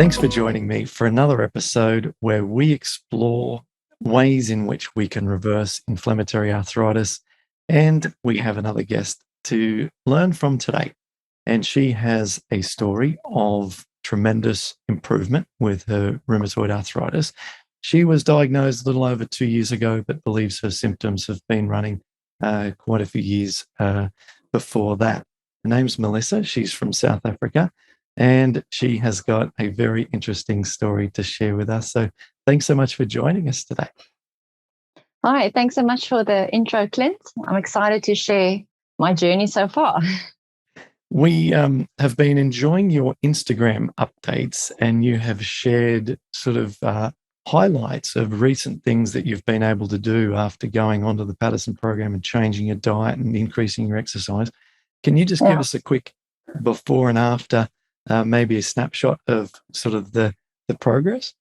Thanks for joining me for another episode where we explore ways in which we can reverse inflammatory arthritis. And we have another guest to learn from today. And she has a story of tremendous improvement with her rheumatoid arthritis. She was diagnosed a little over 2 years ago, but believes her symptoms have been running quite a few years before that. Her name's Melissa. She's from South Africa. And she has got a very interesting story to share with us. So thanks so much for joining us today. Hi, thanks so much for the intro, Clint. I'm excited to share my journey so far. We have been enjoying your Instagram updates, and you have shared sort of highlights of recent things that you've been able to do after going onto the Paddison Program and changing your diet and increasing your exercise. Can you just give us a quick before and after, maybe a snapshot of sort of the progress?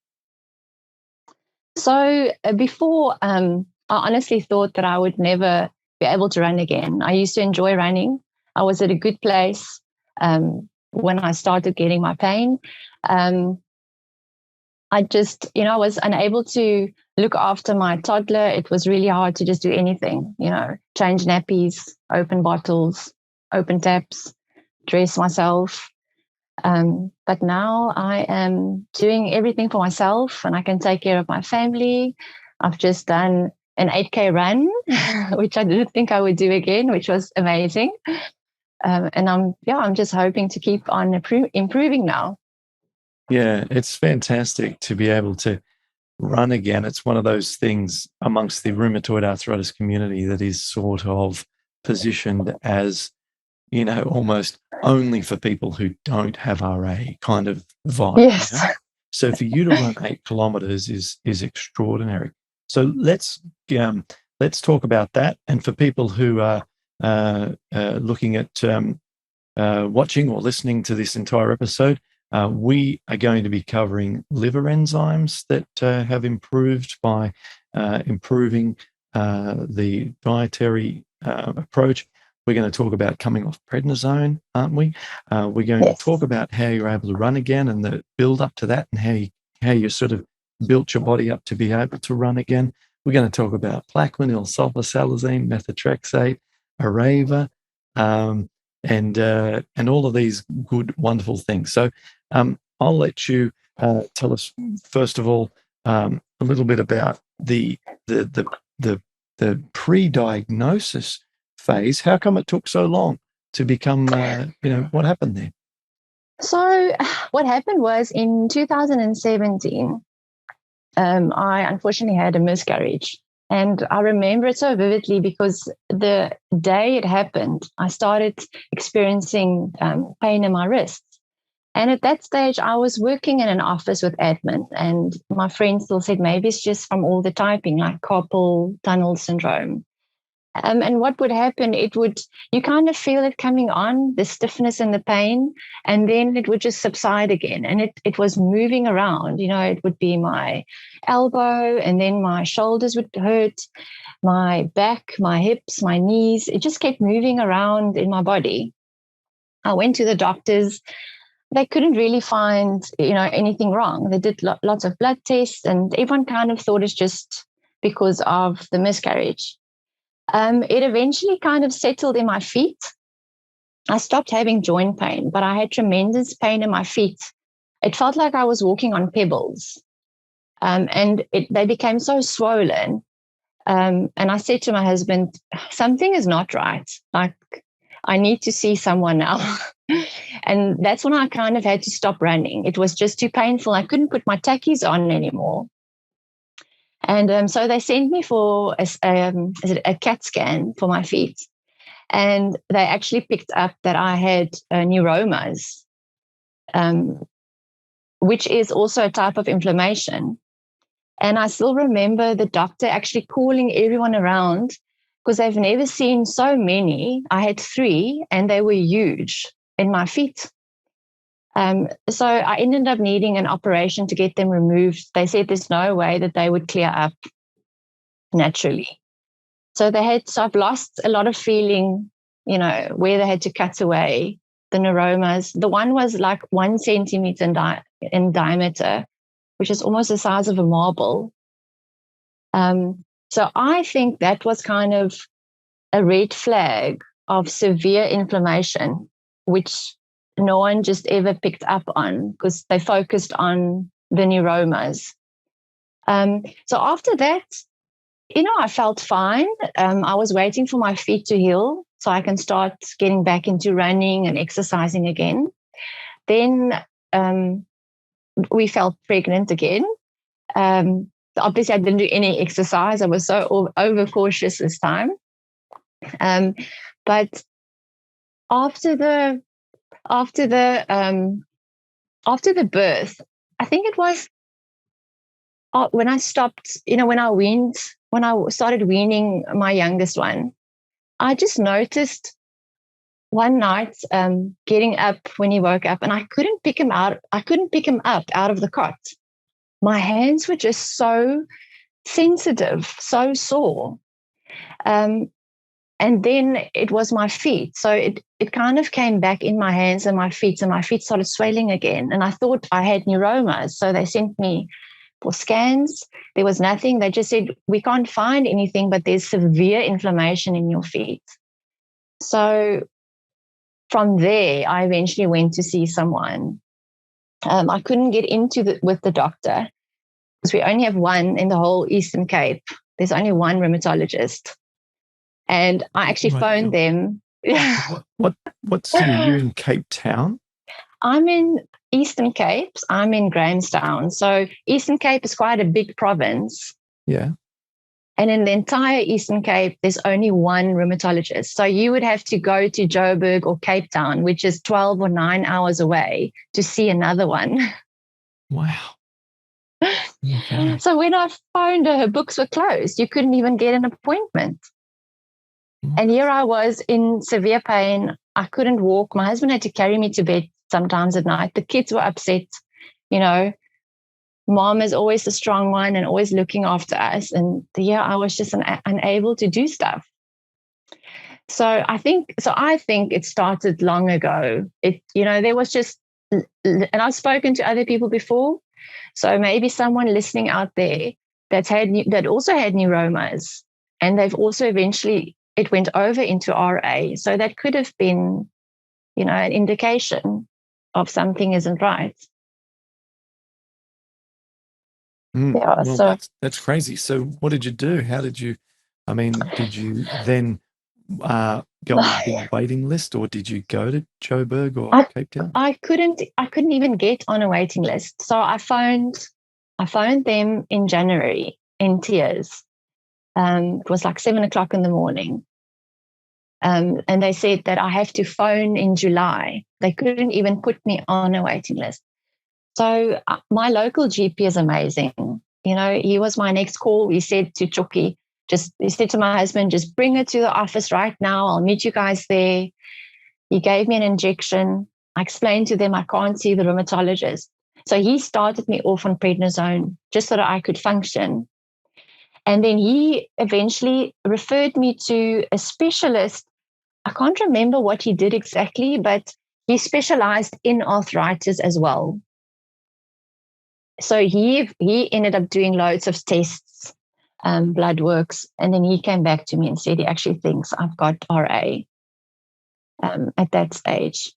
So before, I honestly thought that I would never be able to run again. I used to enjoy running. I was at a good place when I started getting my pain. I just, I was unable to look after my toddler. It was really hard to just do anything, change nappies, open bottles, open taps, dress myself. But now I am doing everything for myself and I can take care of my family. I've just done an 8K run, which I didn't think I would do again, which was amazing. And I'm just hoping to keep on improving now. Yeah, it's fantastic to be able to run again. It's one of those things amongst the rheumatoid arthritis community that is sort of positioned as, almost only for people who don't have RA kind of vibe. Yes. So for you to run 8 kilometers is extraordinary. So let's talk about that. And for people who are looking at watching or listening to this entire episode, we are going to be covering liver enzymes that have improved by improving the dietary approach. We're going to talk about coming off prednisone, aren't we? We're going to talk about how you're able to run again and the build up to that, and how you sort of built your body up to be able to run again. We're going to talk about plaquenil, sulfasalazine, methotrexate, Arava, and all of these good, wonderful things. So I'll let you tell us first of all a little bit about the pre-diagnosis phase. How come it took so long to become? What happened there? So what happened was in 2017, I unfortunately had a miscarriage. And I remember it so vividly because the day it happened, I started experiencing pain in my wrists. And at that stage, I was working in an office with admin, and my friends still said maybe it's just from all the typing, like carpal tunnel syndrome. And what would happen, you kind of feel it coming on, the stiffness and the pain, and then it would just subside again. And it was moving around, it would be my elbow, and then my shoulders would hurt, my back, my hips, my knees. It just kept moving around in my body. I went to the doctors. They couldn't really find, anything wrong. They did lots of blood tests, and everyone kind of thought it's just because of the miscarriage. It eventually kind of settled in my feet. I stopped having joint pain, but I had tremendous pain in my feet. It felt like I was walking on pebbles. And they became so swollen. And I said to my husband, something is not right. Like, I need to see someone now. And that's when I kind of had to stop running. It was just too painful. I couldn't put my tackies on anymore. And so they sent me for a CAT scan for my feet. And they actually picked up that I had neuromas, which is also a type of inflammation. And I still remember the doctor actually calling everyone around because they've never seen so many. I had 3 and they were huge in my feet. So I ended up needing an operation to get them removed. They said there's no way that they would clear up naturally. So I've lost a lot of feeling, where they had to cut away. the neuromas. The one was like 1 centimeter in diameter, which is almost the size of a marble. So I think that was kind of a red flag of severe inflammation, which no one just ever picked up on because they focused on the neuromas. So after that, I felt fine. I was waiting for my feet to heal so I can start getting back into running and exercising again. Then we felt pregnant again. Obviously, I didn't do any exercise. I was so overcautious this time. But after the birth, I think it was when I stopped. When I started weaning my youngest one, I just noticed one night getting up when he woke up, and I couldn't pick him out. I couldn't pick him up out of the cot. My hands were just so sensitive, so sore. And then it was my feet. So it kind of came back in my hands and my feet started swelling again. And I thought I had neuromas. So they sent me for scans. There was nothing. They just said, we can't find anything, but there's severe inflammation in your feet. So from there, I eventually went to see someone. I couldn't get with the doctor because we only have one in the whole Eastern Cape. There's only one rheumatologist. And I actually phoned them. What city are you in? Cape Town? I'm in Eastern Cape. I'm in Grahamstown. So Eastern Cape is quite a big province. Yeah. And in the entire Eastern Cape, there's only one rheumatologist. So you would have to go to Joburg or Cape Town, which is 12 or 9 hours away, to see another one. Wow. Okay. So when I phoned her books were closed. You couldn't even get an appointment. And here I was in severe pain. I couldn't walk. My husband had to carry me to bed sometimes at night. The kids were upset. Mom is always the strong one and always looking after us. And I was just unable to do stuff. So I think it started long ago. There was just, and I've spoken to other people before. So maybe someone listening out there that also had neuromas, and they've also eventually, it went over into RA. So that could have been, an indication of something isn't right. That's crazy. So what did you do? How did you, did you then go on a big waiting list, or did you go to Joburg or Cape Town? I couldn't even get on a waiting list. So I phoned them in January in tears. It was like 7:00 in the morning. And they said that I have to phone in July. They couldn't even put me on a waiting list. So my local GP is amazing. He was my next call. He said to Chucky, he said to my husband, just bring her to the office right now. I'll meet you guys there. He gave me an injection. I explained to them I can't see the rheumatologist. So he started me off on prednisone just so that I could function. And then he eventually referred me to a specialist. I can't remember what he did exactly, but he specialized in arthritis as well. So he ended up doing loads of tests, blood works, and then he came back to me and said he actually thinks I've got RA at that stage.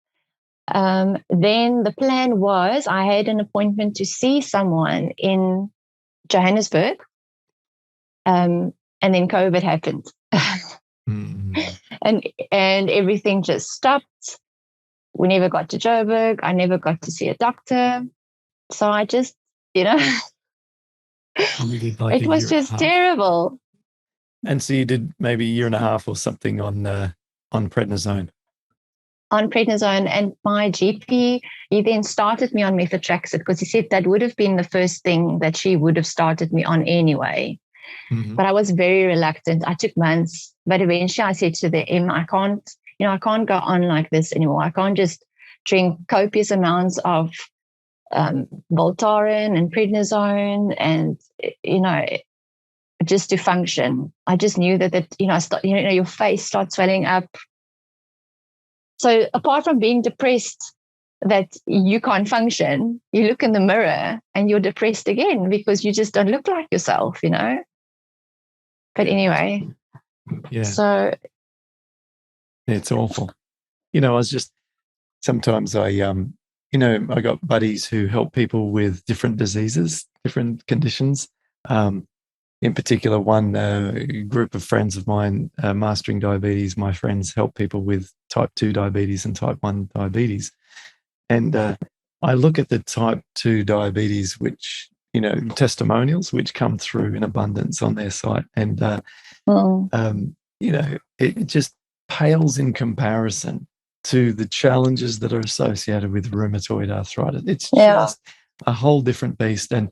Then the plan was I had an appointment to see someone in Johannesburg, and then COVID happened. And everything just stopped. We never got to Joburg. I never got to see a doctor. So I just, it was just terrible. And so you did maybe a year and a half or something on prednisone. On prednisone, and my GP, he then started me on methotrexate because he said that would have been the first thing that she would have started me on anyway. Mm-hmm. But I was very reluctant. I took months, but eventually I said to them, I can't go on like this anymore. I can't just drink copious amounts of Voltaren and prednisone and, just to function. I just knew that your face starts swelling up. So apart from being depressed that you can't function, you look in the mirror and you're depressed again because you just don't look like yourself, you know? But anyway, so. It's awful. You know, sometimes I got buddies who help people with different diseases, different conditions. In particular, one group of friends of mine, mastering diabetes, my friends help people with type 2 diabetes and type 1 diabetes. And I look at the type 2 diabetes, which, testimonials, which come through in abundance on their site. And, it just pales in comparison to the challenges that are associated with rheumatoid arthritis. It's just a whole different beast. And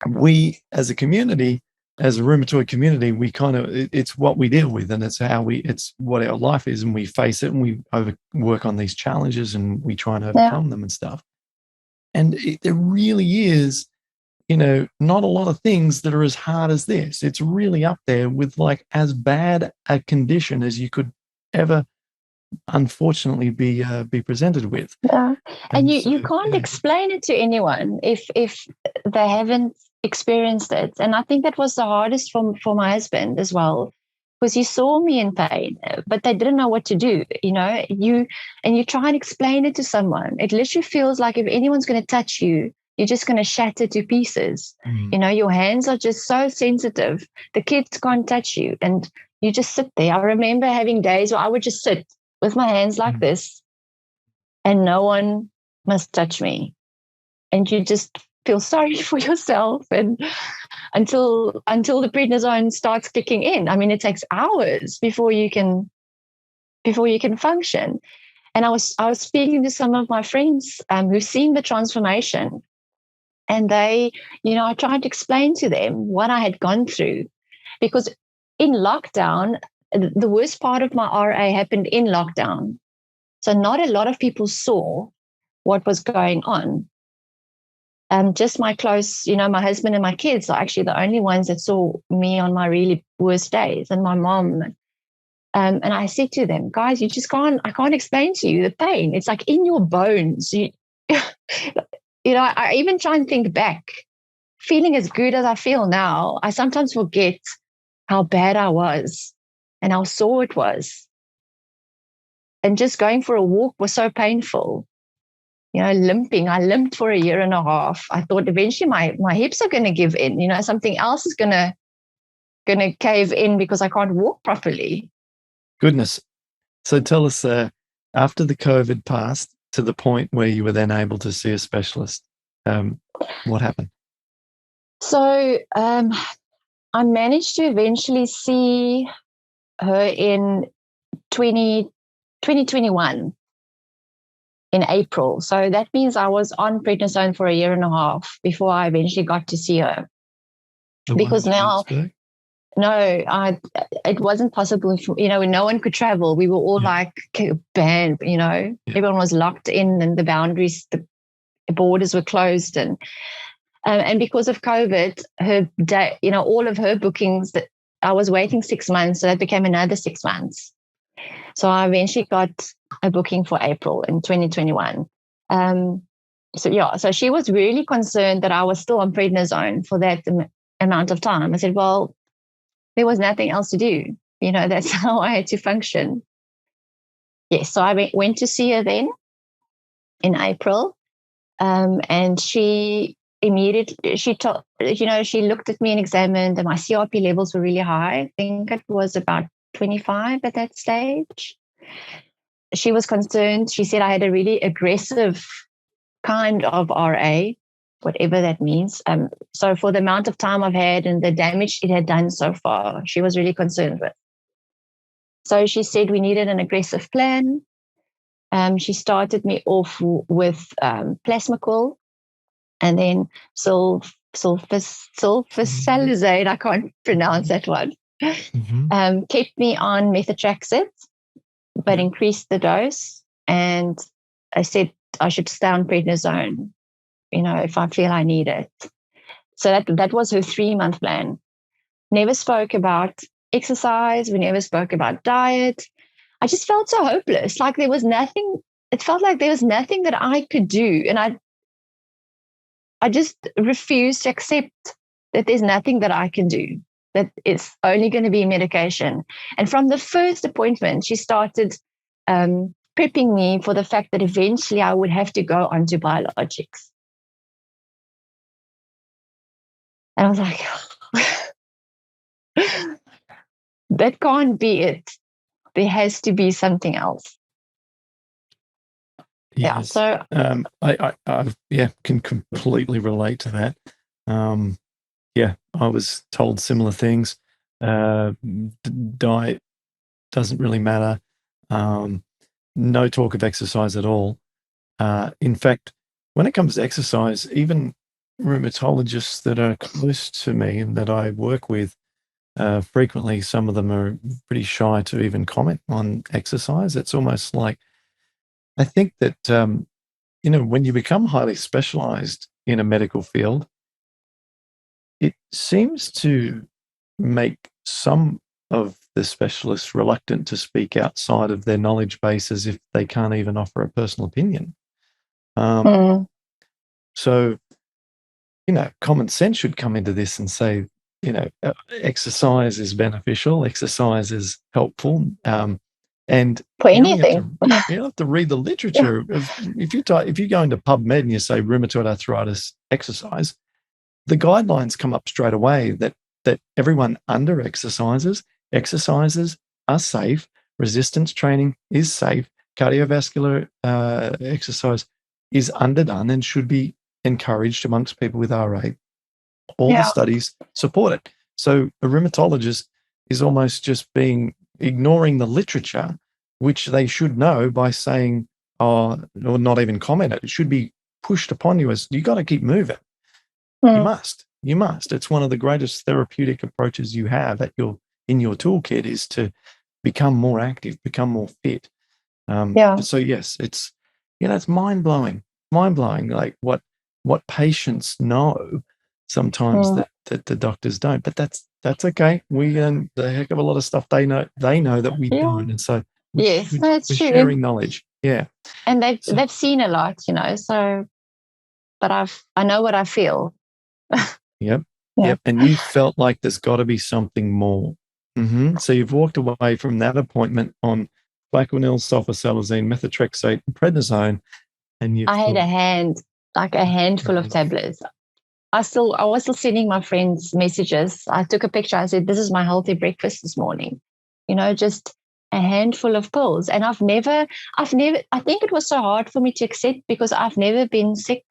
we as a community, as a rheumatoid community, it's what we deal with, and it's what our life is, and we face it, and we work on these challenges, and we try and overcome them and stuff. And there really is, not a lot of things that are as hard as this. It's really up there with like as bad a condition as you could ever, unfortunately, be presented with. Yeah, and you can't explain it to anyone if they haven't experienced it. And I think that was the hardest for my husband as well, because he saw me in pain, but they didn't know what to do. You try and explain it to someone. It literally feels like if anyone's going to touch you, you're just going to shatter to pieces. Your hands are just so sensitive. The kids can't touch you, and you just sit there. I remember having days where I would just sit with my hands like this, and no one must touch me. And you just feel sorry for yourself, and until the prednisone starts kicking in. I mean, it takes hours before you can function. And I was speaking to some of my friends who've seen the transformation, and they, I tried to explain to them what I had gone through, because in lockdown, the worst part of my RA happened in lockdown. So not a lot of people saw what was going on. Just my close, my husband and my kids are actually the only ones that saw me on my really worst days, and my mom. And I said to them, guys, I can't explain to you the pain. It's like in your bones. I even try and think back, feeling as good as I feel now. I sometimes forget how bad I was and how sore it was. And just going for a walk was so painful. Limping. I limped for a year and a half. I thought eventually my hips are going to give in. Something else is going to cave in because I can't walk properly. Goodness. So tell us, after the COVID passed to the point where you were then able to see a specialist, what happened? So I managed to eventually see her in 2021 in April. So that means I was on prednisone for a year and a half before I eventually got to see her. Because now, it wasn't possible. No one could travel. We were all like banned. Everyone was locked in, and the boundaries, the borders were closed, and because of COVID, all of her bookings that I was waiting 6 months, so that became another 6 months. So I eventually got a booking for April in 2021. So she was really concerned that I was still on prednisone for that amount of time. I said, well, there was nothing else to do. That's how I had to function. Yes, so I went to see her then in April, and she immediately, she looked at me and examined, and my CRP levels were really high. I think it was about 25 at that stage. She was concerned. She said I had a really aggressive kind of RA, whatever that means. So for the amount of time I've had and the damage it had done so far, she was really concerned with. So she said we needed an aggressive plan. She started me off with Plasmacol, and then sulfasalazine, I can't pronounce that one. Kept me on methotrexate, but increased the dose. And I said I should stay on prednisone, if I feel I need it. So that was her 3-month plan. Never spoke about exercise. We never spoke about diet. I just felt so hopeless. Like there was nothing, it felt like there was nothing that I could do. And I just refused to accept that there's nothing that I can do, that it's only going to be medication. And from the first appointment, she started prepping me for the fact that eventually I would have to go onto biologics. And I was like, that can't be it. There has to be something else. Yes. Yeah. So I can completely relate to that. I was told similar things. Diet doesn't really matter. No talk of exercise at all. In fact, when it comes to exercise, even rheumatologists that are close to me and that I work with, frequently, some of them are pretty shy to even comment on exercise. It's almost like, I think that, when you become highly specialized in a medical field, it seems to make some of the specialists reluctant to speak outside of their knowledge base, as if they can't even offer a personal opinion. So, common sense should come into this and say, exercise is beneficial, exercise is helpful, and for you only anything. have to read the literature. If you go into PubMed and you say rheumatoid arthritis exercise, the guidelines come up straight away that everyone under exercises are safe, resistance training is safe, cardiovascular exercise is underdone and should be encouraged amongst people with RA. All the studies support it. So a rheumatologist is almost just ignoring the literature, which they should know, by saying, or not even comment it. It should be pushed upon you as, you got to keep moving. You must. It's one of the greatest therapeutic approaches you have in your toolkit, is to become more active, become more fit. So yes, it's mind-blowing, like what patients know sometimes that the doctors don't. But that's okay. We the heck of a lot of stuff they know that we don't, and so we're sharing knowledge. Yeah, and they've seen a lot, So, but I know what I feel. Yep. And you felt like there's got to be something more. So you've walked away from that appointment on Plaquenil, sulfasalazine, methotrexate, and prednisone, and I had a handful of tablets. I was still sending my friends messages. I took a picture. I said, "This is my healthy breakfast this morning." Just a handful of pills. And I think it was so hard for me to accept, because I've never been sick.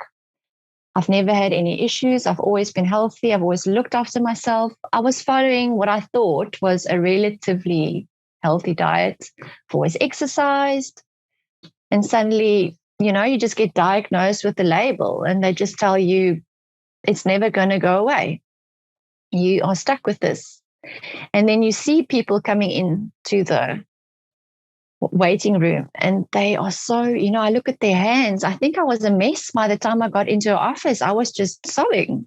I've never had any issues. I've always been healthy. I've always looked after myself. I was following what I thought was a relatively healthy diet. I've always exercised. And suddenly, you just get diagnosed with the label, and they just tell you it's never going to go away. You are stuck with this. And then you see people coming into the waiting room, and they are so, I look at their hands. I think I was a mess by the time I got into her office. I was just sewing.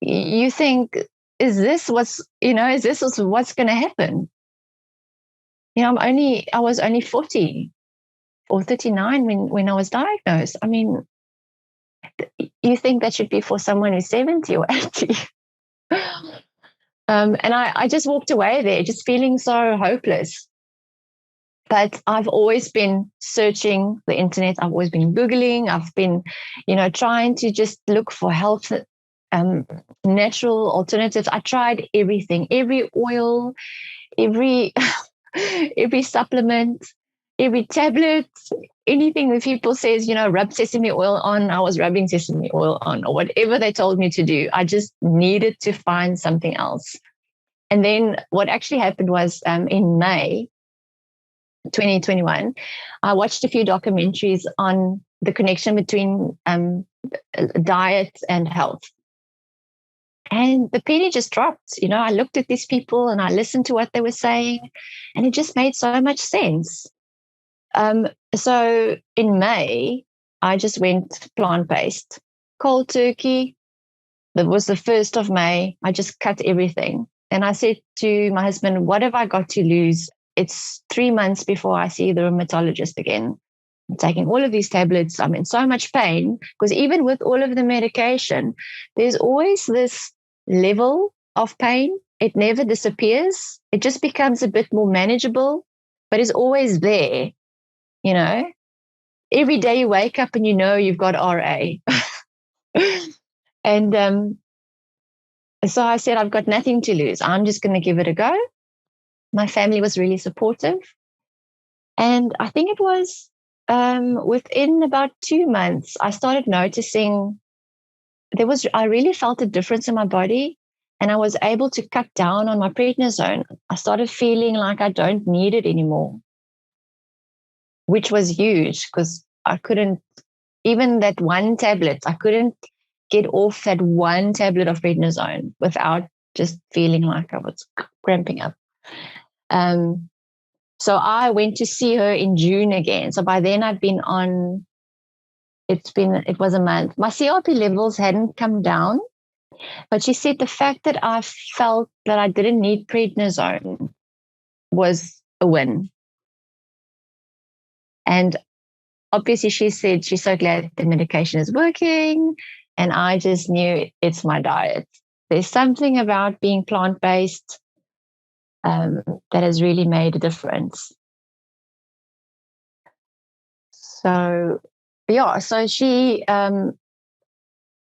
You think, is this what's going to happen? I was only 40 or 39 when I was diagnosed. I mean, you think that should be for someone who's 70 or 80. And I just walked away there just feeling so hopeless. But I've always been searching the internet. I've always been Googling. I've been, trying to just look for health, natural alternatives. I tried everything, every oil, every supplement, every tablet, anything that people says, rub sesame oil on. I was rubbing sesame oil on, or whatever they told me to do. I just needed to find something else. And then what actually happened was in May 2021, I watched a few documentaries on the connection between diet and health. And the penny just dropped. I looked at these people and I listened to what they were saying, and it just made so much sense. So in May, I just went plant-based, cold turkey. That was the 1st of May. I just cut everything. And I said to my husband, what have I got to lose? it's 3 months before I see the rheumatologist again. I'm taking all of these tablets. I'm in so much pain because even with all of the medication, there's always this level of pain. It never disappears. It just becomes a bit more manageable, but it's always there, you know. Every day you wake up and you know you've got RA. And so I said, I've got nothing to lose. I'm just going to give it a go. My family was really supportive. And I think it was within about 2 months, I started noticing I really felt a difference in my body, and I was able to cut down on my prednisone. I started feeling like I don't need it anymore, which was huge because I couldn't, even that one tablet, I couldn't get off that one tablet of prednisone without just feeling like I was cramping up. So I went to see her in June again. So by then I'd been on, it was a month. My CRP levels hadn't come down, but she said the fact that I felt that I didn't need prednisone was a win. And obviously she said she's so glad the medication is working. And I just knew it's my diet. There's something about being plant-based that has really made a difference. So, yeah, so she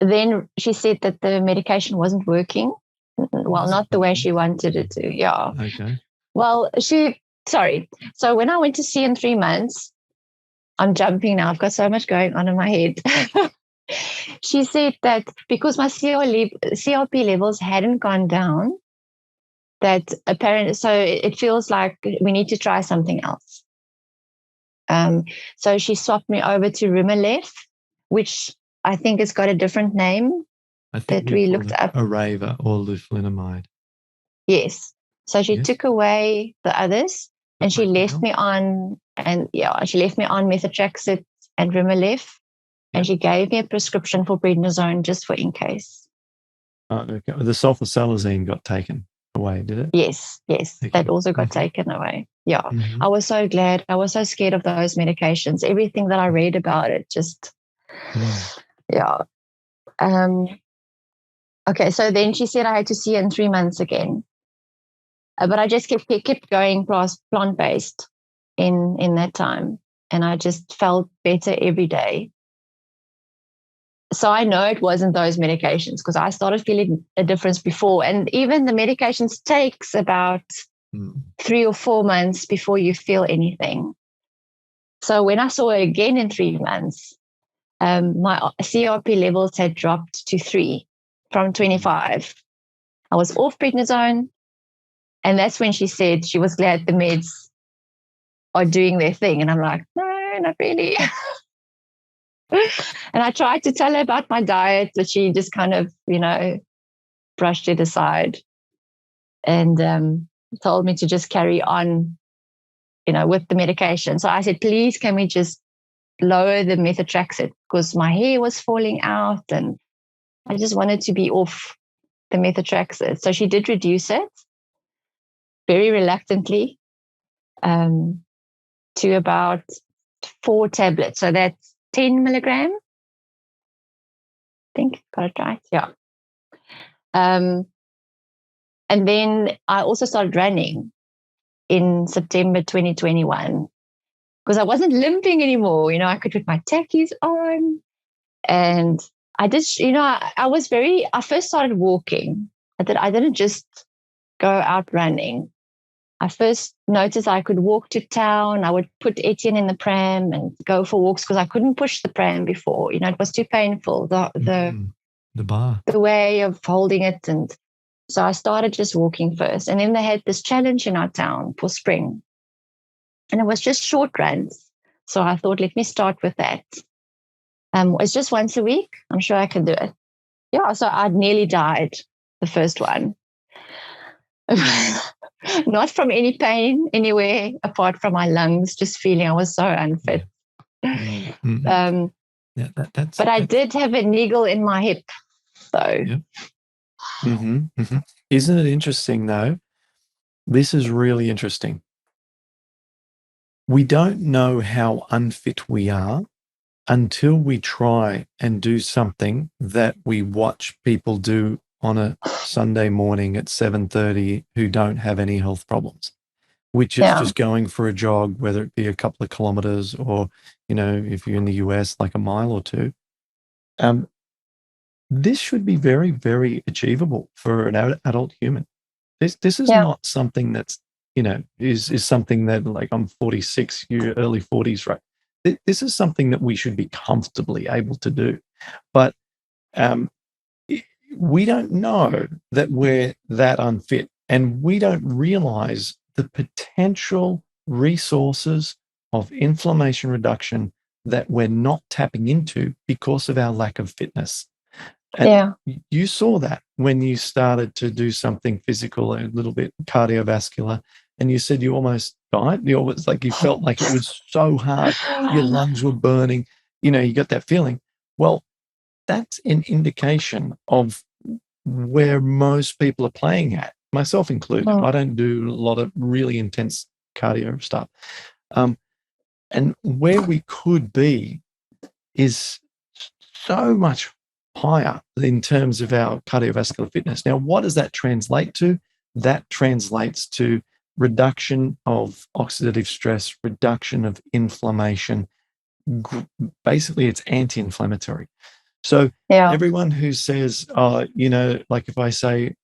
then she said that the medication wasn't working. Well, not the way she wanted it to. Yeah. Okay. Well, So when I went to see in 3 months, I'm jumping now. I've got so much going on in my head. She said that because my CRP levels hadn't gone down, that apparently, so it feels like we need to try something else. So she swapped me over to Rheumatologist, which I think has got a different name that we looked up. Arava or leflunomide. Yes. So she took away the others and she left me on, methotrexate and Rheumatologist, and she gave me a prescription for prednisone just for in case. Oh, okay. The sulfasalazine got taken away, did it? Yes. Okay. That also got taken away. Yeah. Mm-hmm. I was so glad. I was so scared of those medications. Everything that I read about it, just, yeah. Okay, so then she said I had to see her in 3 months again. But I just kept going plant-based in that time. And I just felt better every day. So I know it wasn't those medications because I started feeling a difference before. And even the medications takes about 3 or 4 months before you feel anything. So when I saw her again in 3 months, my CRP levels had dropped to 3 from 25. I was off prednisone. And that's when she said she was glad the meds are doing their thing. And I'm like, no, not really. And I tried to tell her about my diet, but she just kind of, brushed it aside and told me to just carry on, with the medication. So I said, please, can we just lower the methotrexate? Because my hair was falling out and I just wanted to be off the methotrexate. So she did reduce it very reluctantly to about 4 tablets. So that's 10 milligram. I think got it right. Yeah. And then I also started running in September 2021 because I wasn't limping anymore. I could put my tackies on. And I did, I first started walking. I didn't just go out running. I first noticed I could walk to town. I would put Etienne in the pram and go for walks because I couldn't push the pram before. It was too painful, the bar, the way of holding it. And so I started just walking first. And then they had this challenge in our town for spring. And it was just short runs. So I thought, let me start with that. It's just once a week. I'm sure I can do it. Yeah, so I nearly died the first one. Not from any pain anywhere apart from my lungs, just feeling I was so unfit. Mm-hmm. But I did have a niggle in my hip. So, Isn't it interesting though? This is really interesting we don't know how unfit we are until we try and do something that we watch people do on a Sunday morning at 7:30 who don't have any health problems, which is Yeah. just going for a jog, whether it be a couple of kilometers or, if you're in the US, like a mile or two. This should be very, very achievable for an adult human. This is Yeah. not something that's, is something that, like, I'm 46, you're early 40s, right? This is something that we should be comfortably able to do. But um, we don't know that we're that unfit, and we don't realize the potential resources of inflammation reduction that we're not tapping into because of our lack of fitness. And Yeah. you saw that when you started to do something physical, a little bit cardiovascular, and you said you almost died. You almost, like, you felt like it was so hard. Your lungs were burning. You got that feeling. Well, that's an indication of where most people are playing at, myself included. Mm. I don't do a lot of really intense cardio stuff. And where we could be is so much higher in terms of our cardiovascular fitness. Now, what does that translate to? That translates to reduction of oxidative stress, reduction of inflammation. Basically, it's anti-inflammatory. So Yeah. everyone who says, like if I say,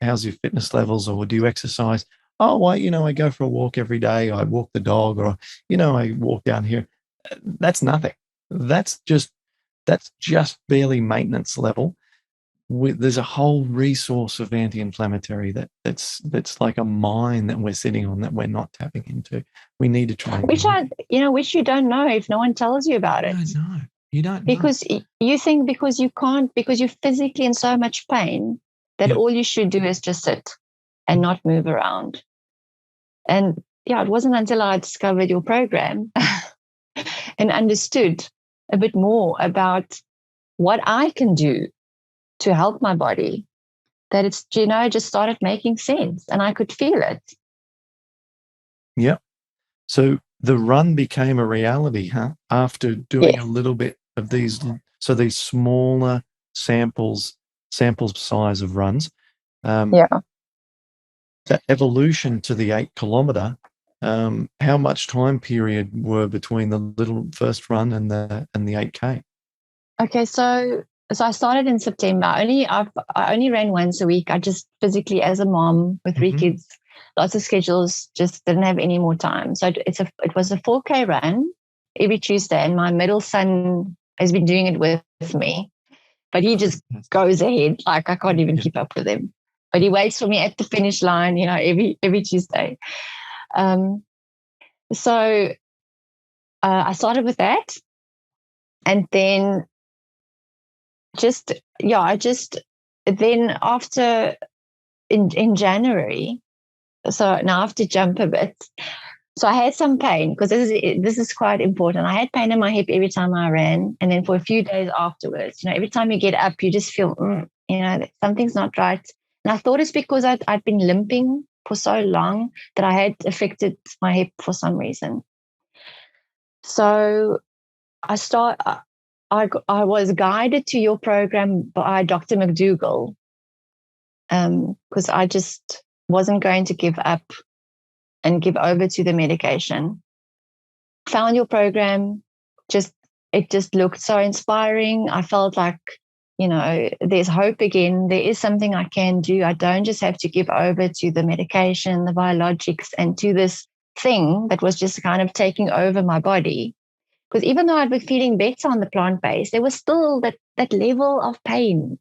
how's your fitness levels, or do you exercise? Oh, well, I go for a walk every day. I walk the dog, or, I walk down here. That's nothing. That's just barely maintenance level. There's a whole resource of anti-inflammatory that's like a mine that we're sitting on that we're not tapping into. We need to try. Which you don't know if no one tells you about it. I don't know. You don't know. Because you think because you can't, because you're physically in so much pain, that all you should do is just sit and not move around. And it wasn't until I discovered your program and understood a bit more about what I can do to help my body that it's, just started making sense, and I could feel it. Yeah. So the run became a reality, huh? After doing a little bit of these smaller sample size of runs. That evolution to the 8 kilometer, how much time period were between the little first run and the 8K? Okay, so I started in September. I only ran once a week. I just physically, as a mom with 3 kids, lots of schedules, just didn't have any more time. So it was a 4K run every Tuesday, and my middle son has been doing it with me, but he just goes ahead. Like, I can't even keep up with him. But he waits for me at the finish line, every Tuesday. So I started with that, and then then after in January, so now I have to jump a bit. So I had some pain, because this is quite important. I had pain in my hip every time I ran, and then for a few days afterwards, every time you get up, you just feel, something's not right. And I thought it's because I'd been limping for so long that I had affected my hip for some reason. So I was guided to your program by Dr. McDougall, because I just wasn't going to give up and give over to the medication. Found your program, it just looked so inspiring. I felt like, there's hope again. There is something I can do. I don't just have to give over to the medication, the biologics, and to this thing that was just kind of taking over my body. Because even though I'd been feeling better on the plant-based, there was still that level of pain.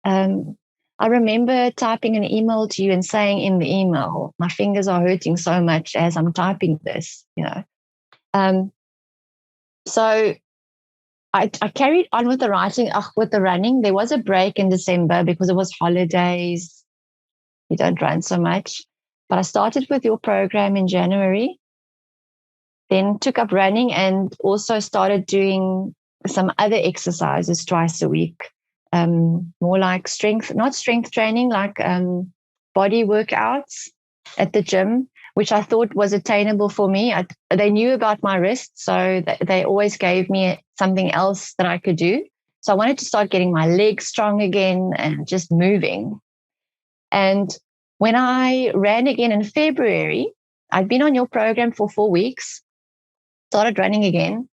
I remember typing an email to you and saying in the email, my fingers are hurting so much as I'm typing this, So I carried on with the writing, with the running. There was a break in December because it was holidays. You don't run so much. But I started with your program in January, then took up running, and also started doing some other exercises twice a week. More like not strength training, like body workouts at the gym, which I thought was attainable for me. They knew about my wrist, so they always gave me something else that I could do. So I wanted to start getting my legs strong again and just moving. And when I ran again in February, I'd been on your program for 4 weeks, started running again.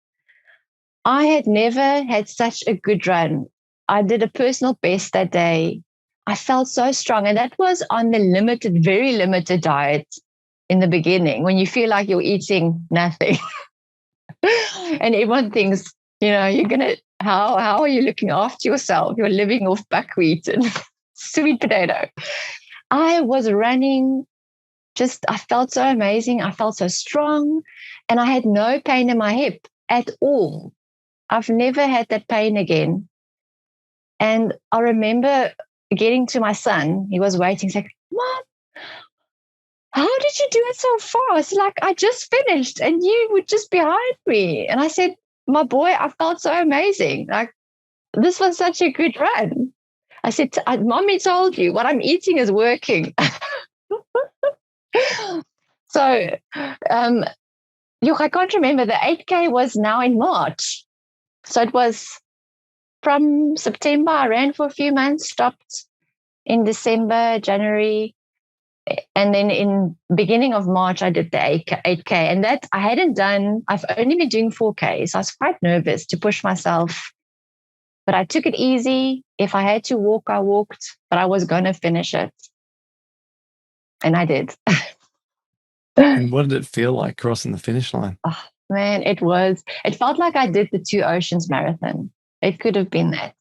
I had never had such a good run. I did a personal best that day. I felt so strong. And that was on the very limited diet in the beginning, when you feel like you're eating nothing. And everyone thinks, you're going to, how are you looking after yourself? You're living off buckwheat and sweet potato. I was running, I felt so amazing. I felt so strong, and I had no pain in my hip at all. I've never had that pain again. And I remember getting to my son. He was waiting. He's like, Mom, how did you do it so fast? Like, I just finished and you were just behind me. And I said, my boy, I felt so amazing. Like, this was such a good run. I said, Mommy told you what I'm eating is working. So, I can't remember. The 8K was now in March. So it was from September. I ran for a few months, stopped in December, January. And then in beginning of March, I did the 8K. And that I hadn't done, I've only been doing 4K. So I was quite nervous to push myself. But I took it easy. If I had to walk, I walked. But I was going to finish it. And I did. And what did it feel like crossing the finish line? Oh, man, it felt like I did the 2 Oceans Marathon. It could have been that.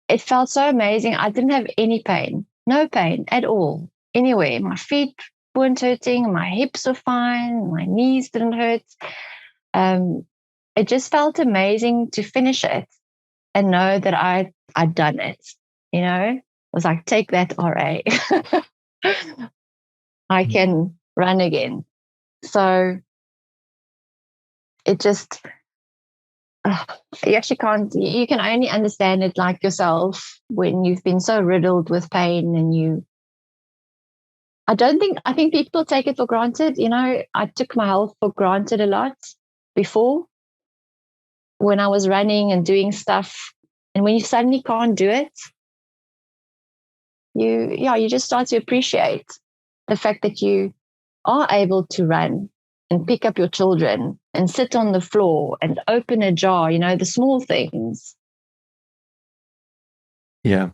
It felt so amazing. I didn't have any pain, no pain at all, anywhere. My feet weren't hurting. My hips were fine. My knees didn't hurt. It just felt amazing to finish it and know that I'd done it. It was like, take that, RA. I can run again. So it just, you actually can't, you can only understand it like yourself when you've been so riddled with pain and I think people take it for granted. I took my health for granted a lot before when I was running and doing stuff. And when you suddenly can't do it, you just start to appreciate the fact that you are able to run and pick up your children and sit on the floor and open a jar, the small things. Yeah.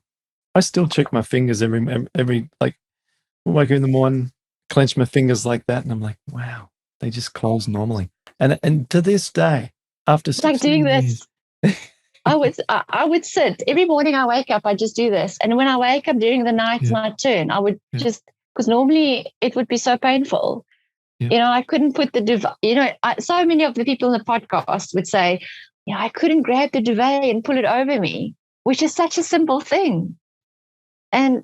I still check my fingers every like, wake up in the morning, clench my fingers like that, and I'm like, wow, they just close normally. And to this day, after 16 like doing years, this. I would sit every morning. I wake up, I just do this, and when I wake up during the night, it's my turn. I would just, because normally it would be so painful. I couldn't put the duvet. So many of the people in the podcast would say, I couldn't grab the duvet and pull it over me, which is such a simple thing. And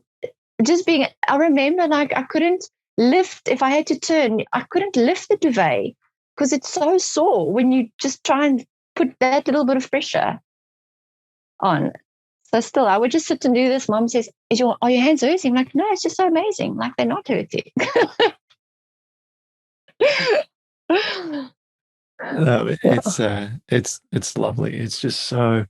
I remember, like, I couldn't lift, if I had to turn, I couldn't lift the duvet because it's so sore when you just try and put that little bit of pressure on. So still, I would just sit and do this. Mom says, are your hands hurting? I'm like, no, it's just so amazing. Like, they're not hurting. No, it's lovely. It's just so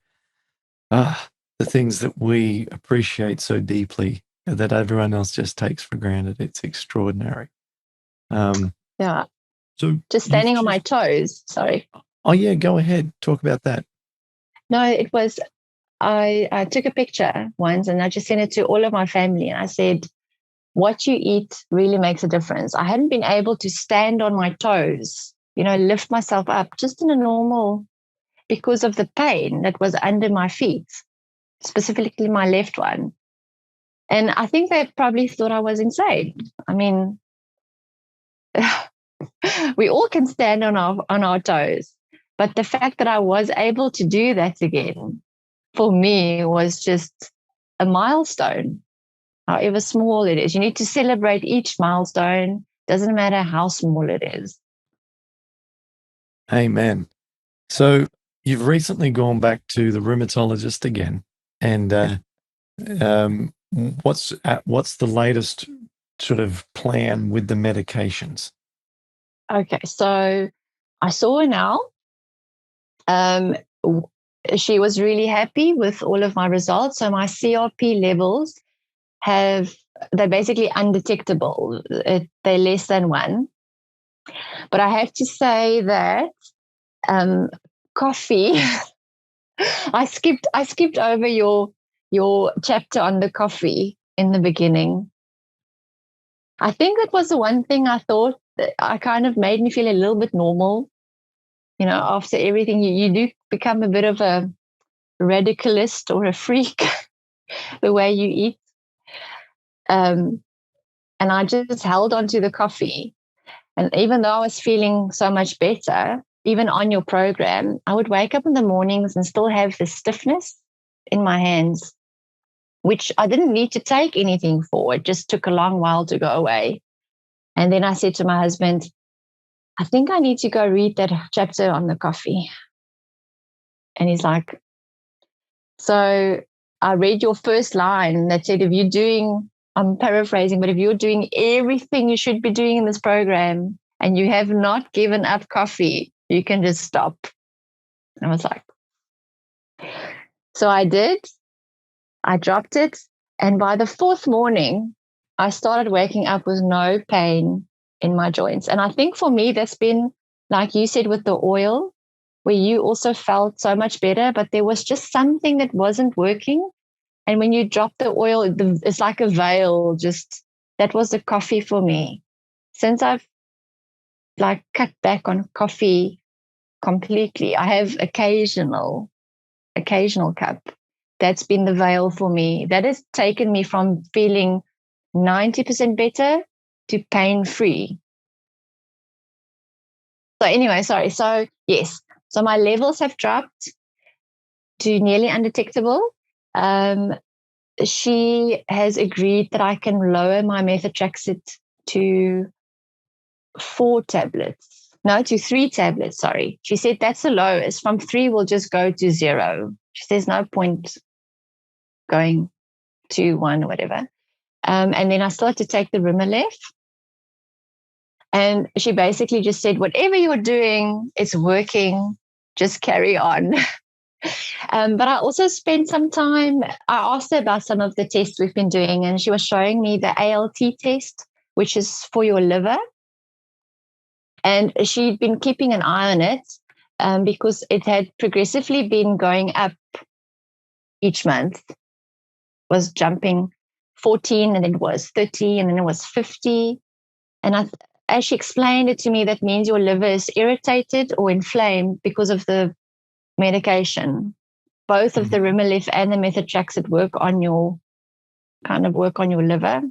the things that we appreciate so deeply that everyone else just takes for granted. It's extraordinary. Yeah. So just standing on my toes. Sorry. Oh yeah, go ahead. Talk about that. No, it was. I took a picture once and I just sent it to all of my family, and I said, what you eat really makes a difference. I hadn't been able to stand on my toes, lift myself up just in a normal, because of the pain that was under my feet, specifically my left one. And I think they probably thought I was insane. I mean, we all can stand on our toes, but the fact that I was able to do that again, for me, was just a milestone. However small it is, you need to celebrate each milestone. Doesn't matter how small it is. Amen. So you've recently gone back to the rheumatologist again, and what's the latest sort of plan with the medications? Okay, so I saw her now. She was really happy with all of my results. So my CRP levels they're basically undetectable. They're less than 1. But I have to say that coffee, I skipped over your chapter on the coffee in the beginning. I think that was the one thing I thought that I kind of made me feel a little bit normal. After everything, you do become a bit of a radicalist or a freak the way you eat. And I just held on to the coffee. And even though I was feeling so much better, even on your program, I would wake up in the mornings and still have the stiffness in my hands, which I didn't need to take anything for. It just took a long while to go away. And then I said to my husband, I think I need to go read that chapter on the coffee. And he's like, so I read your first line that said, I'm paraphrasing, but if you're doing everything you should be doing in this program and you have not given up coffee, you can just stop. And I was like, so I did. I dropped it. And by the 4th morning, I started waking up with no pain in my joints. And I think for me, that's been, like you said, with the oil, where you also felt so much better, but there was just something that wasn't working. And when you drop the oil, it's like a veil. That was the coffee for me. Since I've cut back on coffee completely, I have occasional cup. That's been the veil for me. That has taken me from feeling 90% better to pain-free. So anyway, sorry. So yes, so my levels have dropped to nearly undetectable. She has agreed that I can lower my methotrexate to 4 tablets. No, to 3 tablets, sorry. She said that's the lowest. From 3, we'll just go to 0. She says no point going to 1 or whatever. And then I started to take the Rimalef. And she basically just said, whatever you're doing, it's working. Just carry on. But I also spent some time, I asked her about some of the tests we've been doing, and she was showing me the ALT test, which is for your liver. And she'd been keeping an eye on it because it had progressively been going up each month, was jumping 14, and then it was 30, and then it was 50. And as she explained it to me, that means your liver is irritated or inflamed because of the medication. Both of the Rimalef and the methotrexate work on your liver.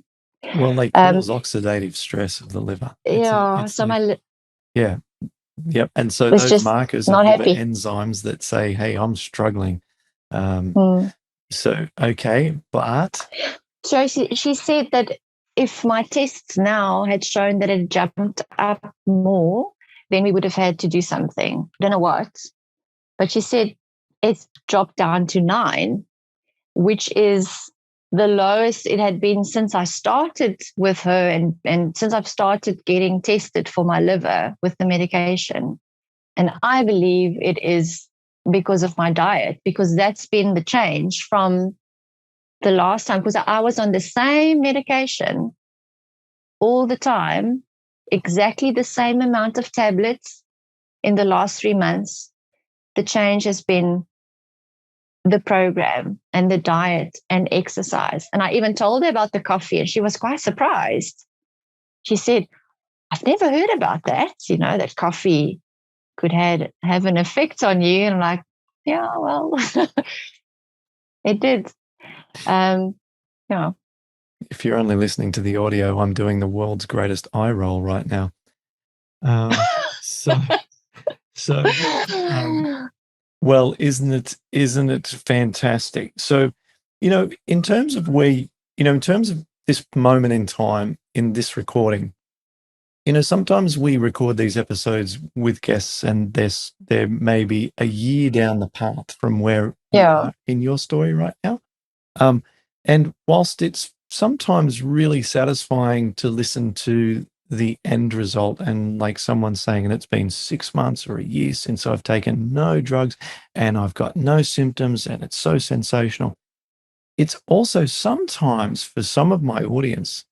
Well, they cause oxidative stress of the liver. Yeah. Yep. And so those markers of liver enzymes that say, hey, I'm struggling. So, okay, but? So she said that if my tests now had shown that it jumped up more, then we would have had to do something. I don't know what. But she said it's dropped down to 9, which is the lowest it had been since I started with her and since I've started getting tested for my liver with the medication. And I believe it is because of my diet, because that's been the change from the last time, because I was on the same medication all the time, exactly the same amount of tablets in the last 3 months. The change has been the program and the diet and exercise. And I even told her about the coffee, and she was quite surprised. She said, I've never heard about that, that coffee could have an effect on you. And I'm like, yeah, well, it did. If you're only listening to the audio, I'm doing the world's greatest eye roll right now. Well, isn't it fantastic? So, in terms of in terms of this moment in time in this recording, sometimes we record these episodes with guests, and there may be a year down the path from where you are in your story right now. And whilst it's sometimes really satisfying to listen to the end result, and like someone saying, and it's been 6 months or a year since I've taken no drugs and I've got no symptoms and it's so sensational. It's also sometimes for some of my audience,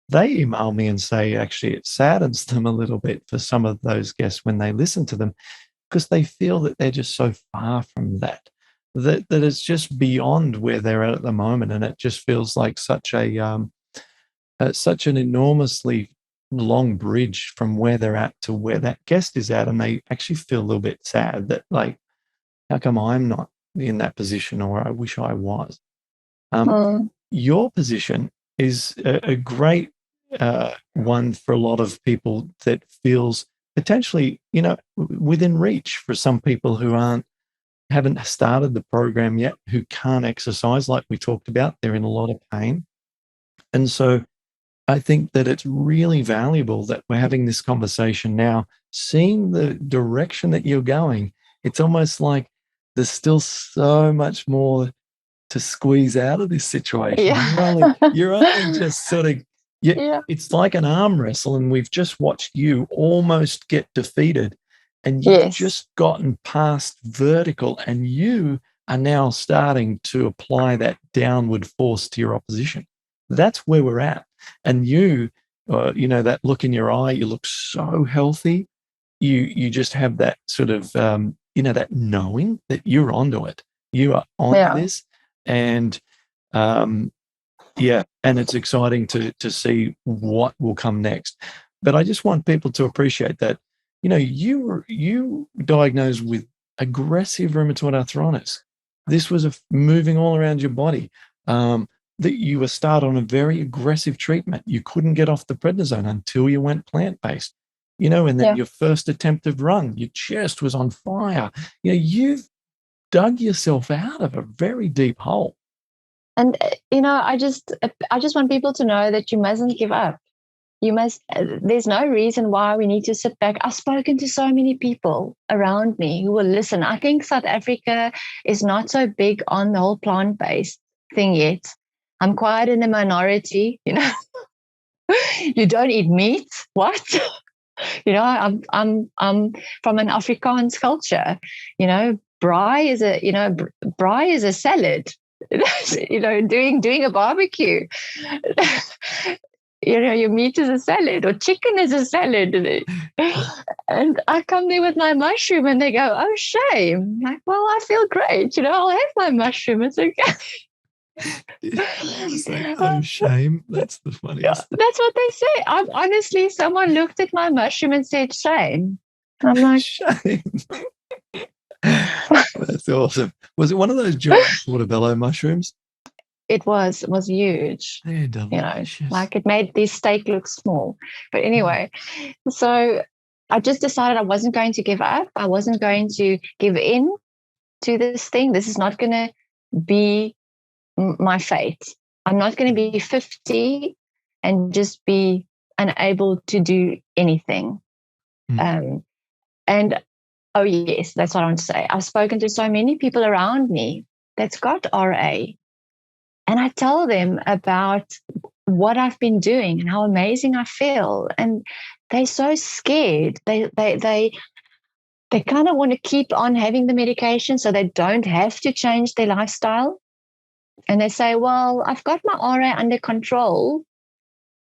they email me and say, actually, it saddens them a little bit for some of those guests when they listen to them, because they feel that they're just so far from that it's just beyond where they're at the moment. And it just feels like such an enormously long bridge from where they're at to where that guest is at. And they actually feel a little bit sad that, like, how come I'm not in that position, or I wish I was. Mm. Your position is a great one for a lot of people that feels potentially, within reach for some people who haven't started the program yet, who can't exercise like we talked about. They're in a lot of pain. And so I think that it's really valuable that we're having this conversation now, seeing the direction that you're going. It's almost like there's still so much more to squeeze out of this situation. Yeah. You're only just sort of, Yeah. it's like an arm wrestle, and we've just watched you almost get defeated, and you've Yes. just gotten past vertical, and you are now starting to apply that downward force to your opposition. That's where we're at. And that look in your eye, you look so healthy. You just have that sort of, that knowing that you're onto it. You are on this. And and it's exciting to see what will come next. But I just want people to appreciate that, you diagnosed with aggressive rheumatoid arthritis. This was moving all around your body. That you were started on a very aggressive treatment. You couldn't get off the prednisone until you went plant-based. And then your first attempt of run, your chest was on fire. You've dug yourself out of a very deep hole. And I just want people to know that you mustn't give up. There's no reason why we need to sit back. I've spoken to so many people around me who will listen. I think South Africa is not so big on the whole plant-based thing yet. I'm quite in the minority, You don't eat meat? What? I'm from an Afrikaans culture. Braai is a salad. Doing a barbecue. Your meat is a salad, or chicken is a salad. And I come there with my mushroom and they go, oh, shame. I'm like, well, I feel great. I'll have my mushroom. It's okay. It's like, oh, shame. That's the funniest. That's what they say. Honestly, someone looked at my mushroom and said, shame. I'm like, shame. That's awesome. Was it one of those giant portobello mushrooms? It was huge. They're delicious. Like it made this steak look small. But anyway, so I just decided I wasn't going to give up. I wasn't going to give in to this thing. This is not going to be my fate. I'm not going to be 50 and just be unable to do anything. And oh, yes, that's what I want to say. I've spoken to so many people around me that's got RA. And I tell them about what I've been doing and how amazing I feel. And they're so scared. They kind of want to keep on having the medication so they don't have to change their lifestyle. And they say, well, I've got my RA under control,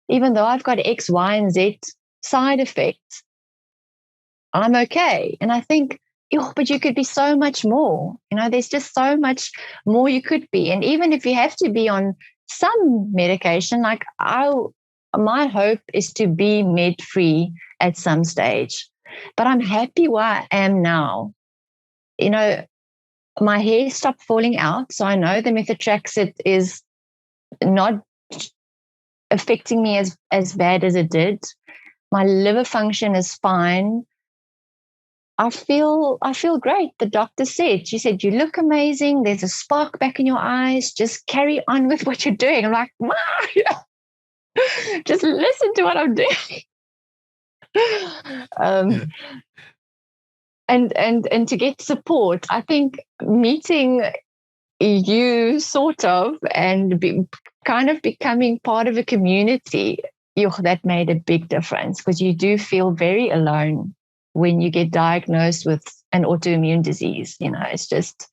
even though I've got X, Y, and Z side effects. I'm okay. And I think, but you could be so much more. There's just so much more you could be. And even if you have to be on some medication, like my hope is to be med-free at some stage. But I'm happy where I am now. My hair stopped falling out, so I know the methotrexate is not affecting me as bad as it did. My liver function is fine. I feel great. The doctor said, she said, you look amazing. There's a spark back in your eyes. Just carry on with what you're doing. I'm like, just listen to what I'm doing. And to get support, I think meeting, you sort of, and kind of becoming part of a community, that made a big difference, because you do feel very alone when you get diagnosed with an autoimmune disease. It's just,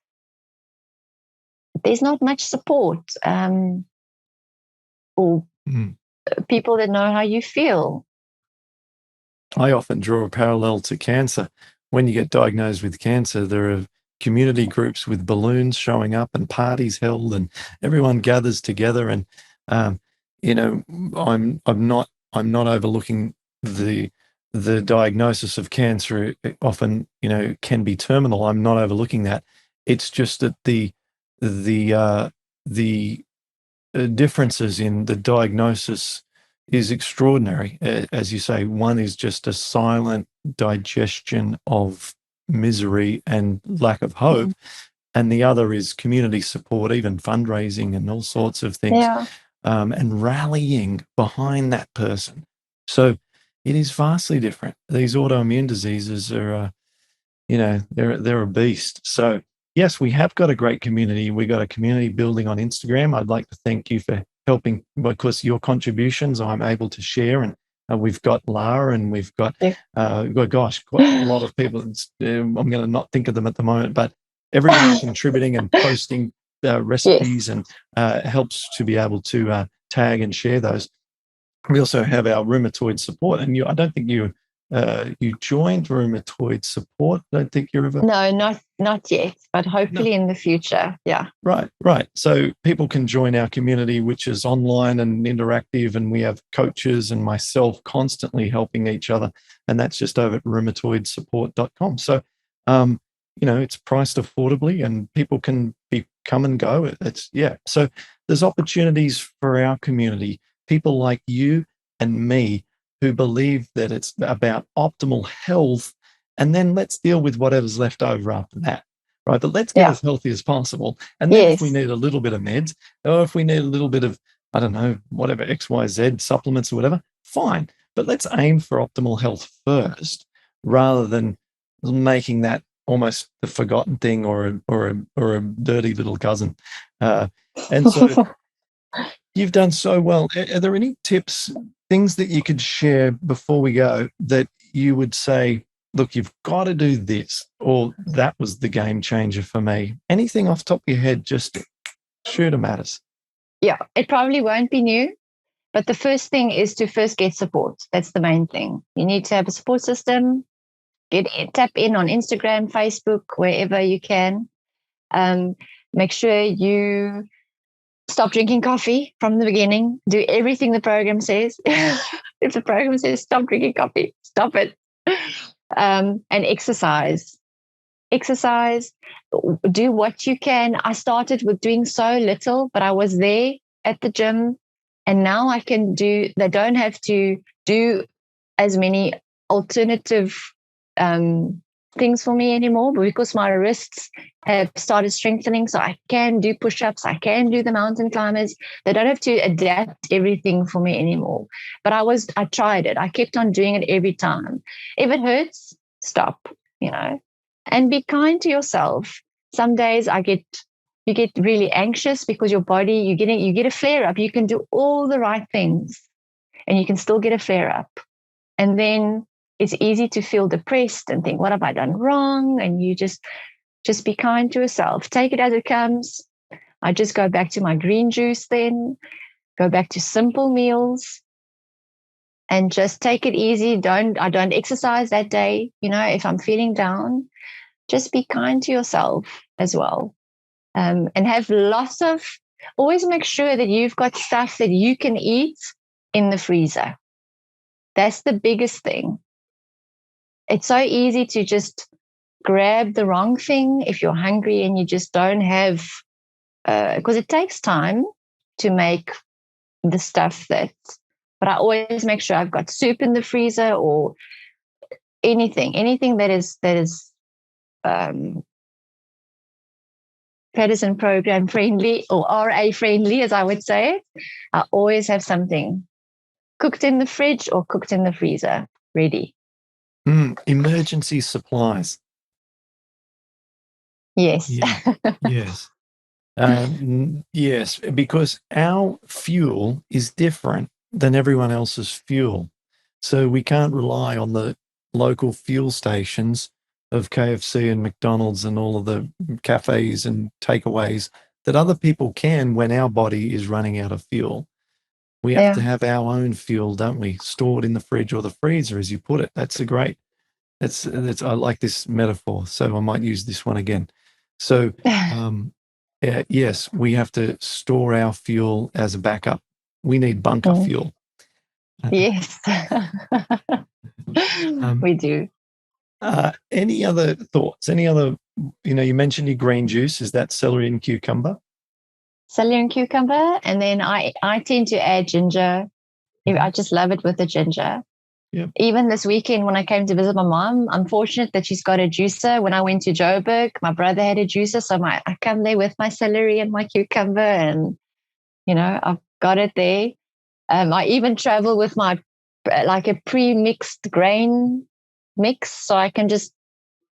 there's not much support, or people that know how you feel. I often draw a parallel to cancer. When you get diagnosed with cancer, there are community groups with balloons showing up and parties held, and everyone gathers together. And I'm not overlooking the diagnosis of cancer. It often can be terminal. I'm not overlooking that. It's just that the differences in the diagnosis is extraordinary. As you say, one is just a silent digestion of misery and lack of hope, and the other is community support, even fundraising and all sorts of things, and rallying behind that person. So it is vastly different. These autoimmune diseases are, they're a beast. So yes, we have got a great community. We got a community building on Instagram. I'd like to thank you for helping, because your contributions I'm able to share. And we've got Lara, and we've got, quite a lot of people. I'm going to not think of them at the moment, but everyone contributing and posting recipes, and helps to be able to tag and share those. We also have our rheumatoid support, and I don't think you joined rheumatoid support. I don't think you're ever. No, not yet, but hopefully in the future. Yeah. Right. So people can join our community, which is online and interactive, and we have coaches and myself constantly helping each other, and that's just over at rheumatoidsupport.com. So, it's priced affordably, and people can come and go. So there's opportunities for our community, people like you and me, who believe that it's about optimal health, and then let's deal with whatever's left over after that, right? But let's get as healthy as possible. And then if we need a little bit of meds, or if we need a little bit of, I don't know, whatever, XYZ supplements or whatever, fine. But let's aim for optimal health first, rather than making that almost the forgotten thing, or a dirty little cousin. And so you've done so well. Are there any tips, things that you could share before we go, that you would say, look, you've got to do this, or that was the game changer for me? Anything off the top of your head, just shoot 'em at us. Yeah, it probably won't be new, but the first thing is to first get support. That's the main thing. You need to have a support system. Tap in on Instagram, Facebook, wherever you can. Make sure you stop drinking coffee from the beginning. Do everything the program says. If the program says stop drinking coffee, stop it. And exercise. Do what you can. I started with doing so little, but I was there at the gym, and now I can do. They don't have to do as many alternative things for me anymore, because my wrists have started strengthening, so I can do push-ups, I can do the mountain climbers. They don't have to adapt everything for me anymore. But I tried it. I kept on doing it every time. If it hurts, stop, and be kind to yourself. Some days you get really anxious because your body, you get a flare up. You can do all the right things and you can still get a flare up. And then it's easy to feel depressed and think, what have I done wrong? And you just be kind to yourself. Take it as it comes. I just go back to my green juice then, go back to simple meals, and just take it easy. I don't exercise that day. If I'm feeling down, just be kind to yourself as well. And have always make sure that you've got stuff that you can eat in the freezer. That's the biggest thing. It's so easy to just grab the wrong thing if you're hungry and you just don't have, because it takes time to make the stuff but I always make sure I've got soup in the freezer, or anything that is Paddison Program friendly, or RA friendly, as I would say it. I always have something cooked in the fridge or cooked in the freezer ready. Emergency supplies. Yes. Yes. Yes, because our fuel is different than everyone else's fuel. So we can't rely on the local fuel stations of KFC and McDonald's and all of the cafes and takeaways that other people can when our body is running out of fuel. We have to have our own fuel, don't we? Stored in the fridge or the freezer, as you put it. That's a great, that's I like this metaphor. So I might use this one again. So yes, we have to store our fuel as a backup. We need bunker fuel. Yes, we do. Any other thoughts? Any other, you mentioned your green juice. Is that celery and cucumber? Celery and cucumber. And then I tend to add ginger. I just love it with the ginger. Yep. Even this weekend when I came to visit my mom, I'm fortunate that she's got a juicer. When I went to Joburg, my brother had a juicer. So I come there with my celery and my cucumber and, I've got it there. I even travel with my, like a pre-mixed grain mix. So I can just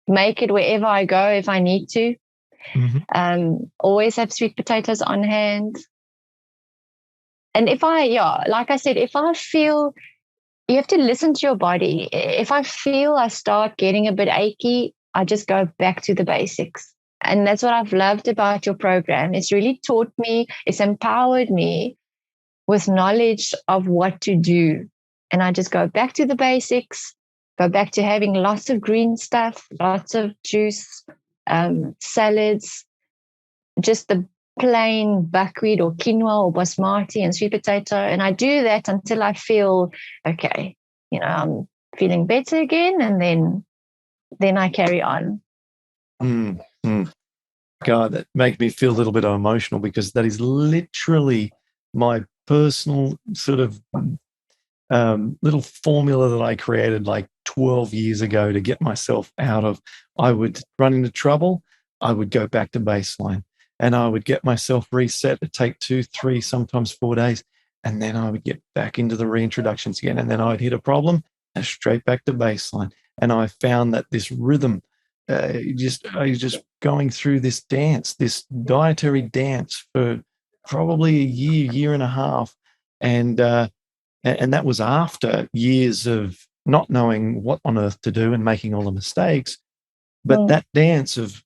make it wherever I go if I need to. Always have sweet potatoes on hand. And like I said, if I feel, you have to listen to your body. If I feel I start getting a bit achy, I just go back to the basics. And that's what I've loved about your program. It's really taught me, it's empowered me with knowledge of what to do. And I just go back to the basics, go back to having lots of green stuff, lots of juice, salads, just the plain buckwheat or quinoa or basmati and sweet potato. And I do that until I feel, okay, I'm feeling better again. And then I carry on. God, that makes me feel a little bit emotional because that is literally my personal sort of little formula that I created like 12 years ago to get myself out of. I would run into trouble. I would go back to baseline and I would get myself reset. It'd take 2, 3, sometimes 4 days. And then I would get back into the reintroductions again. And then I'd hit a problem and straight back to baseline. And I found that this rhythm, I was just going through this dance, this dietary dance for probably a year and a half. And that was after years of not knowing what on earth to do and making all the mistakes. But that dance of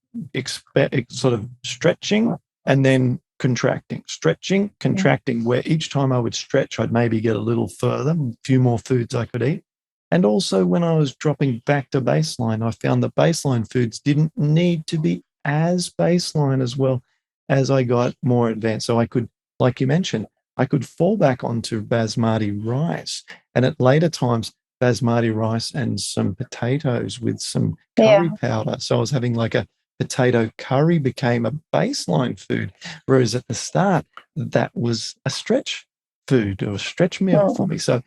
sort of stretching and then contracting, stretching, contracting, where each time I would stretch, I'd maybe get a little further, a few more foods I could eat. And also when I was dropping back to baseline, I found that baseline foods didn't need to be as baseline as well as I got more advanced. So I could, like you mentioned, I could fall back onto basmati rice. And at later times, basmati rice and some potatoes with some curry powder. So I was having like a potato curry became a baseline food. Whereas at the start, that was a stretch food or a stretch meal for me. So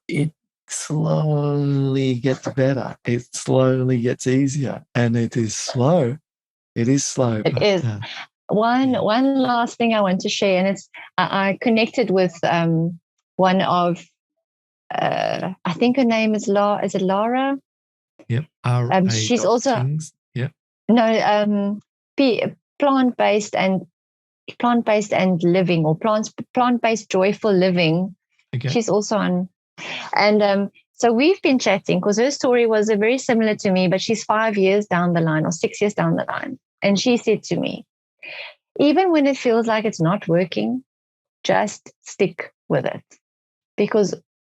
it slowly gets better. It slowly gets easier. And it is slow. It is slow. It is. One last thing I want to share, and it's I connected with one of I think her name is Laura. Is it Laura? Yep. She's also Kings. Yep. No, plant-based and living, or plant-based joyful living. Okay. She's also on, and so we've been chatting because her story was very similar to me, but she's 5 years down the line or 6 years down the line, and she said to me, even when it feels like it's not working, just stick with it,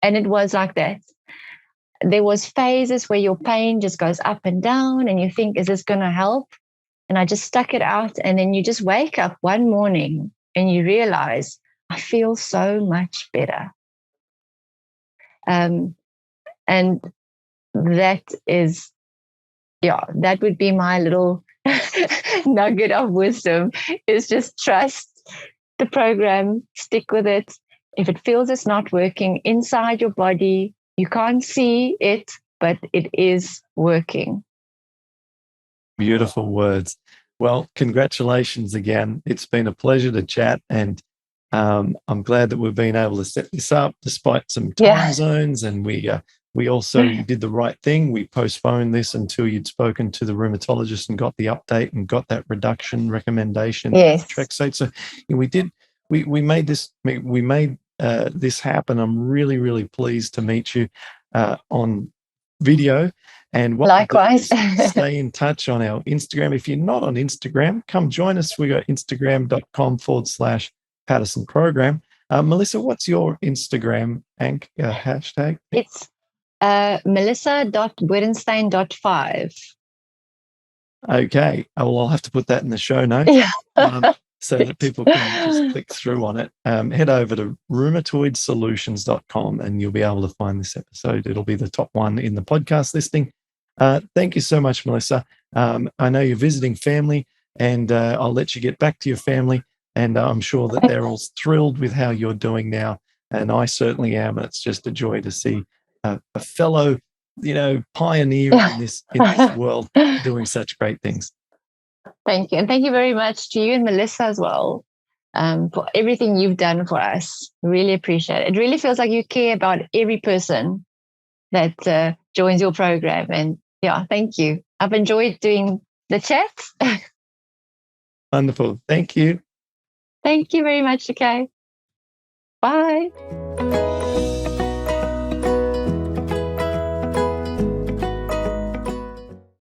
and it was like that. There was phases where your pain just goes up and down and you think, is this going to help? And I just stuck it out. And then you just wake up one morning and you realize, I feel so much better. And that is, that would be my little nugget of wisdom, is just trust the program, stick with it. If it feels it's not working inside your body, you can't see it, but it is working. Beautiful words. Well, congratulations again. It's been a pleasure to chat, and I'm glad that we've been able to set this up despite some time zones, and we We also did the right thing. We postponed this until you'd spoken to the rheumatologist and got the update and got that reduction recommendation. Yes. Trexate. So we made this happen. I'm really, really pleased to meet you on video. And what Likewise. Stay in touch on our Instagram. If you're not on Instagram, come join us. We got instagram.com/Paddison Program. Melissa, what's your Instagram hashtag? It's melissa.wittgenstein.5. Okay. Well, I'll have to put that in the show notes. Yeah. So that people can just click through on it. Head over to rheumatoidsolutions.com and you'll be able to find this episode. It'll be the top one in the podcast listing. Thank you so much, Melissa. I know you're visiting family, and I'll let you get back to your family. And I'm sure that they're all thrilled with how you're doing now. And I certainly am. It's just a joy to see a fellow, pioneer in this world doing such great things. Thank you. And thank you very much to you and Melissa as well for everything you've done for us. Really appreciate it. It really feels like you care about every person that joins your program. And yeah, thank you. I've enjoyed doing the chat. Wonderful. Thank you. Thank you very much. Okay. Bye.